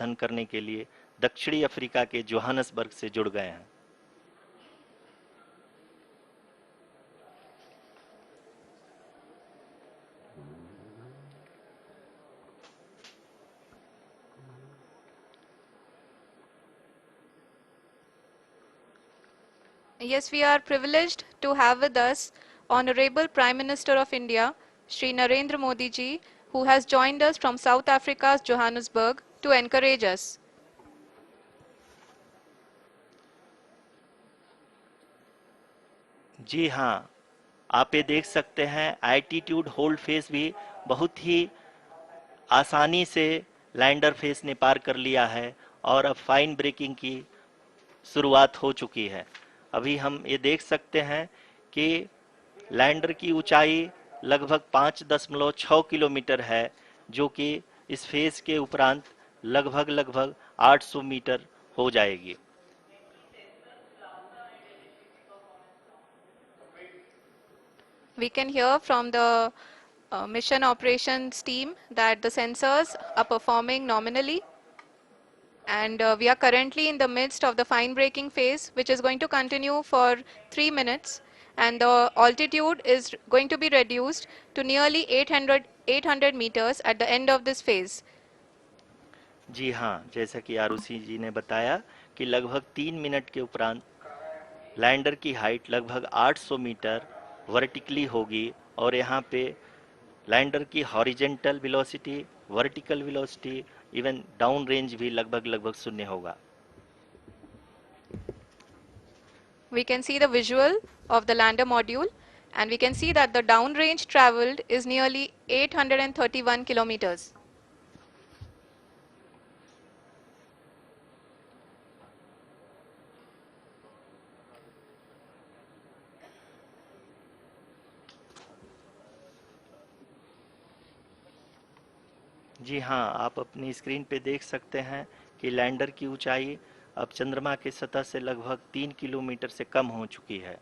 समर्थन करने के लिए दक्षिणी अफ्रीका के जोहानसबर्ग से जुड़ गए हैं। Yes, we are privileged to have with us Honorable Prime Minister of India, Shri Narendra Modi ji, who has joined us from South Africa's Johannesburg to encourage us. जी हाँ, आप ये देख सकते हैं एल्टीट्यूड होल्ड फेस भी बहुत ही आसानी से लैंडर फेस ने पार कर लिया है और अब फाइन ब्रेकिंग की शुरुआत हो चुकी है। अभी हम ये देख सकते हैं कि लैंडर की ऊंचाई लगभग 5.6 किलोमीटर है, जो कि इस फेज के उपरांत लगभग 800 मीटर हो जाएगी। We can hear from the mission operations team that the sensors are performing nominally, and we are currently in the midst of the fine braking phase, which is going to continue for 3 minutes, and the altitude is going to be reduced to nearly 800 meters at the end of this phase. जी हाँ, जैसा कि आरुषि जी ने बताया कि लगभग 3 minute के उपरांत lander की हाइट लगभग 800 मीटर वर्टिकली होगी और यहाँ पे लैंडर की horizontal velocity, vertical velocity, even down range भी लगभग शून्य होगा। We can see the visual of the lander module, and we can see that the downrange traveled is nearly 831 kilometers. जी हाँ, आप अपनी स्क्रीन पे देख सकते हैं कि लैंडर की ऊंचाई अब चंद्रमा की सतह से लगभग 3 किलोमीटर से कम हो चुकी है।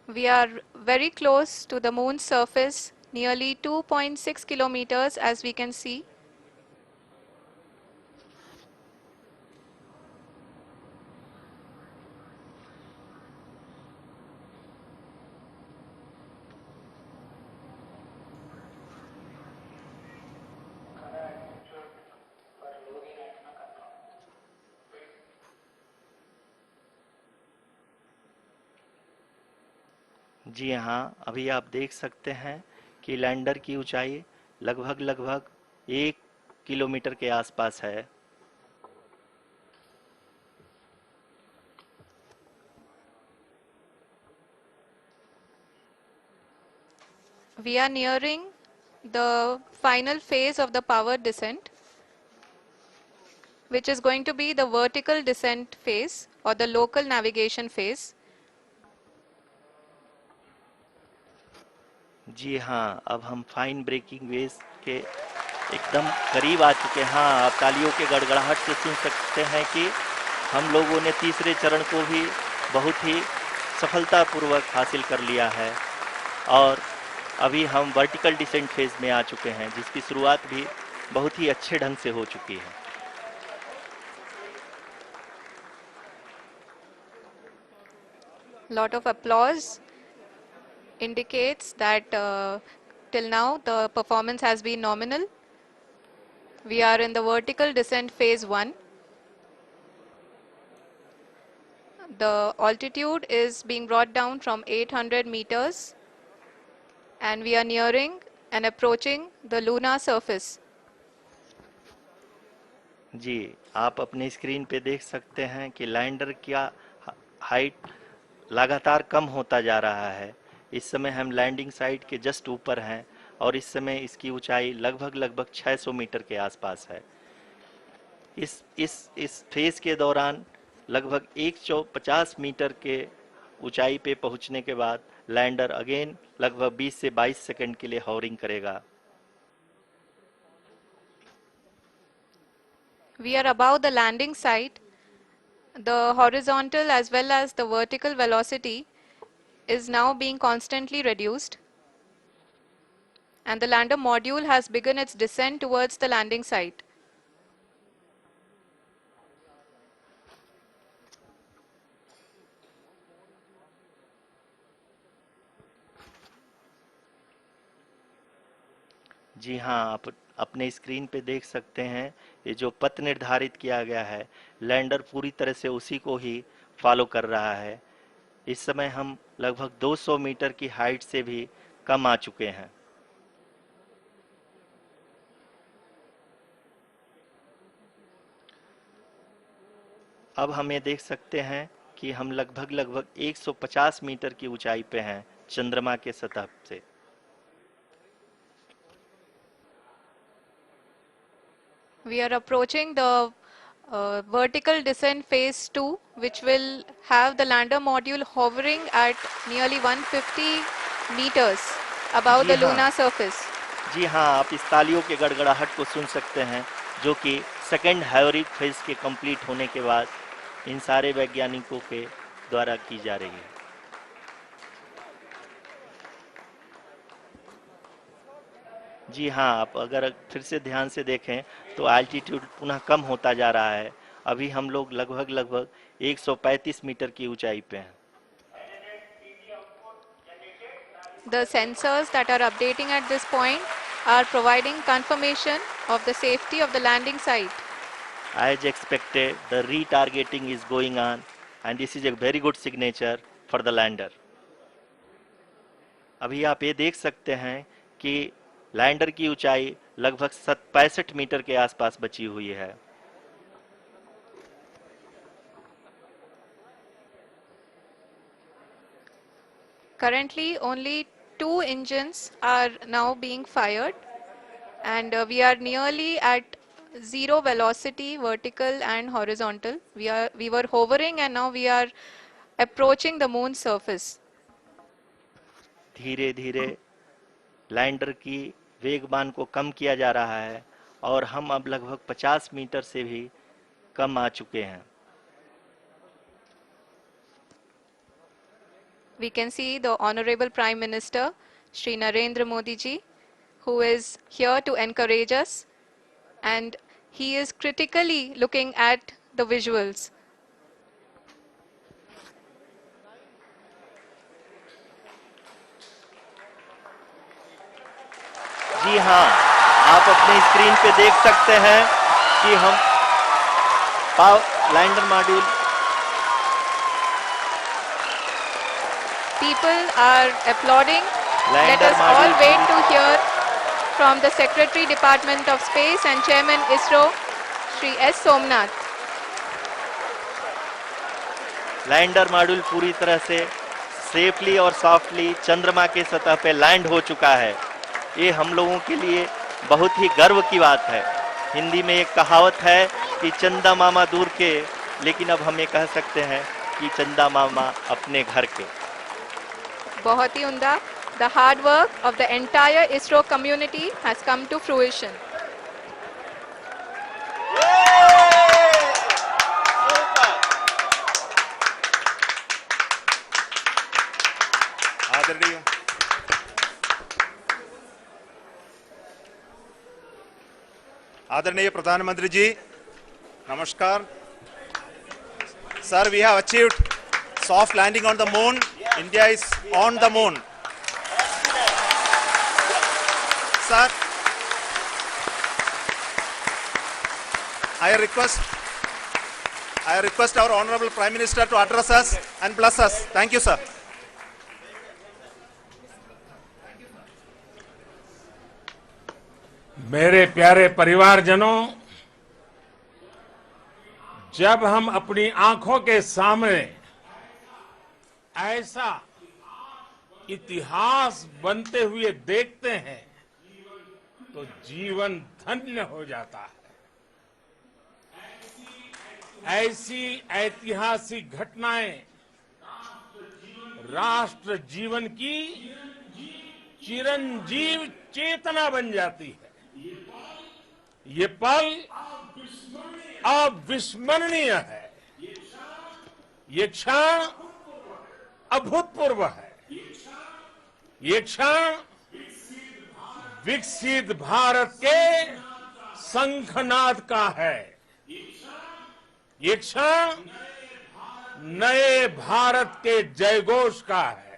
We are very close to the moon's surface, nearly 2.6 kilometers as we can see. जी हाँ, अभी आप देख सकते हैं कि लैंडर की ऊंचाई लगभग 1 किलोमीटर के आसपास है। We are nearing the final phase of the power descent, which is going to be the vertical descent phase or the local navigation phase. जी हाँ, अब हम फाइन ब्रेकिंग वेव के एकदम करीब आ चुके हैं। हाँ, आप तालियों के गड़गड़ाहट से सुन सकते हैं कि हम लोगों ने तीसरे चरण को भी बहुत ही सफलतापूर्वक हासिल कर लिया है और अभी हम वर्टिकल डिसेंट फेज में आ चुके हैं, जिसकी शुरुआत भी बहुत ही अच्छे ढंग से हो चुकी है। Lot of applause indicates that till now the performance has been nominal. We are in the vertical descent phase 1. The altitude is being brought down from 800 meters, and we are nearing and approaching the lunar surface. जी, आप अपनी screen पे देख सकते हैं कि lander का height लगातार कम होता जा रहा है। इस समय हम लैंडिंग साइट के जस्ट ऊपर हैं और इस समय इसकी ऊंचाई लगभग 600 मीटर के आसपास है। इस फेज के दौरान लगभग 150 मीटर के ऊंचाई पे पहुंचने के बाद लैंडर अगेन लगभग 20 से 22 सेकंड के लिए हॉवरिंग करेगा। We are above the landing site. The horizontal as well as the vertical velocity is now being constantly reduced. and the lander module has begun its descent towards the landing site. जी हाँ, आप अपने screen पे देख सकते हैं, ये जो पथ निर्धारित किया गया है, लैंडर पूरी तरह से उसी को ही फॉलो कर रहा है। इस समय हम लगभग 200 मीटर की हाइट से भी कम आ चुके हैं। अब हम ये देख सकते हैं कि हम लगभग 150 मीटर की ऊंचाई पे हैं चंद्रमा के सतह से। We are approaching the vertical descent phase 2, which will have the lander module hovering at nearly 150 meters above ji the हाँ, lunar surface. जी हाँ, आप इस तालियों के गड़गड़ाहट को सुन सकते हैं, जो कि सेकेंड हाइवरिक फेज के कंप्लीट होने के बाद इन सारे वैज्ञानिकों के द्वारा की जा रही है। जी हाँ, आप अगर फिर से ध्यान से देखें तो एल्टीट्यूड पुनः कम होता जा रहा है। अभी हम लोग लगभग 135 मीटर की ऊंचाई पे हैं। The sensors that are updating at this point are providing confirmation of the safety of the landing site. As expected, the retargeting is going on, and this is a very good signature for the lander. अभी आप ये देख सकते हैं कि lander की ऊंचाई लगभग 65 मीटर के आसपास बची हुई है। Currently, only 2 engines are now being fired, and we are nearly at zero velocity, vertical and horizontal. We were hovering, and now we are approaching the moon's surface. धीरे धीरे लैंडर की वेगमान को कम किया जा रहा है और हम अब लगभग 50 मीटर से भी कम आ चुके हैं। We can see the Honorable Prime Minister, Shri Narendra Modi ji, who is here to encourage us, and he is critically looking at the visuals. जी हाँ, आप अपने स्क्रीन पे देख सकते हैं कि हम lander module People are applauding. Let lander us all module wait to hear from the Secretary Department of Space and Chairman ISRO, Shri S. Somnath. Lander module पूरी तरह से सेफली और सॉफ्टली चंद्रमा के सतह पे लैंड हो चुका है। ये हम लोगों के लिए बहुत ही गर्व की बात है। हिंदी में एक कहावत है कि चंदा मामा दूर के, लेकिन अब हम ये कह सकते हैं कि चंदा मामा अपने घर के। बहुत ही उम्दा. The hard work of the entire ISRO community has come to fruition. आदरणीय आदरणीय प्रधानमंत्री जी, नमस्कार sir. We have achieved soft landing on the moon. India is on the moon. Sir, I request our Honorable Prime Minister to address us and bless us. Thank you, sir. मेरे प्यारे परिवारजनों, जब हम अपनी आंखों के सामने ऐसा इतिहास बनते हुए देखते हैं तो जीवन धन्य हो जाता है। ऐसी ऐतिहासिक घटनाएं राष्ट्र जीवन की चिरंजीव चेतना बन जाती है। ये पल अविस्मरणीय है। ये क्षण अभूतपूर्व है। ये क्षण विकसित भारत के शंखनाद का है। ये क्षण नए भारत के जयघोष का है।